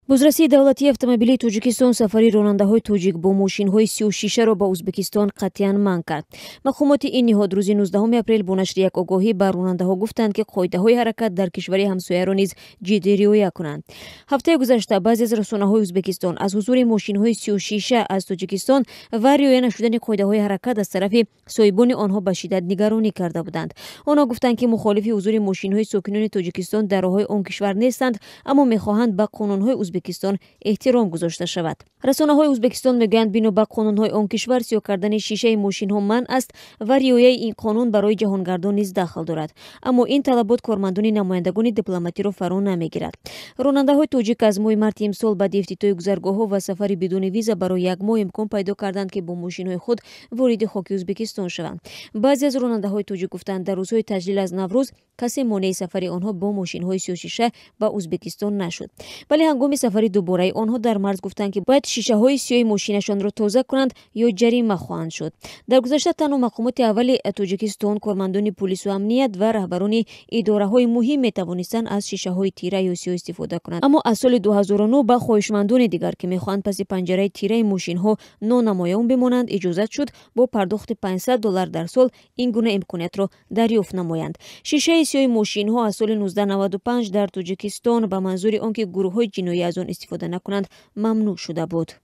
бузрасии давлатии автомобилии Тоҷикистон сафари ронандаҳои тоҷик бо мошинҳои 36-ро ба Узбекистон қатъиян манъ кард. Мақомоти ин ниҳод рӯзи 19 апрел бо нашри як огоҳӣ ба ронандаҳо гуфтанд, ки қоидаҳои ҳаракат дар кишвари ҳамсояро низ ҷиддӣ риоя кунанд. Ҳафтаи гузашта баъзе аз расонаҳои Узбекистон аз ҳузури мошинҳои 36 аз Тоҷикистон ва риоя нашудани қоидаҳои ҳаракат аз тарафи соҳибони онҳо ба шиддат нигаронӣ карда буданд. Онҳо гуфтанд, ки мухолифи ҳузури мошинҳои сокинони Тоҷикистон дар роҳҳои он кишвар нестанд, аммо мехоҳанд ба қонунҳои Узбекистон эҳтиром гузошта шавад. Расонаҳои Узбекистон мегӯянд, бино ба қонунҳои он кишвар сиёҳ кардани шишаи мошинҳо манъ аст ва риояи ин қонун барои ҷаҳонгардон низ дахл дорад. Аммо ин талабот кормандони намояндагони дипломатиро фаро намегирад. Ронандаҳои тоҷик аз моҳи марти имсол баъди ифтитоҳи гузаргоҳҳо ва сафари бидуни виза барои як моҳ имкон пайдо карданд, ки бо мошинҳои худ вориди хоки Узбекистон шаванд. Баъзе аз ронандаҳои тоҷик гуфтанд, дар рӯзҳои таҷлил аз Наврӯз касе монеи сафари онҳо бо мошинҳои 36 ба Узбекистон нашуд. Вале ҳангоми сафари дубораи онҳо дар марз гуфтанд, ки бояд шишаҳои сиёҳи мошинашонро тоза кунанд ё ҷарима хоҳанд шуд. Дар гузашта танҳо мақомоти аввали Тоҷикистон, кормандони полису амният ва раҳбарони идораҳои муҳим метавонистанд аз шишаҳои тира ё сиёҳ истифода кунанд. Аммо аз соли 2009 ба хоҳишмандони дигар, ки мехоҳанд паси панҷараи тираи мошинҳо нонамоён бимонанд, иҷозат шуд бо пардохти $500 дар сол ин гуна имкониятро дарёфт намоянд. Шишаи сиёҳи мошинҳо аз соли 1995 дар Тоҷикистон ба манзури он ки гурӯҳҳои ҷиноӣ аз он истифода накунанд мамнӯъ шуда буд.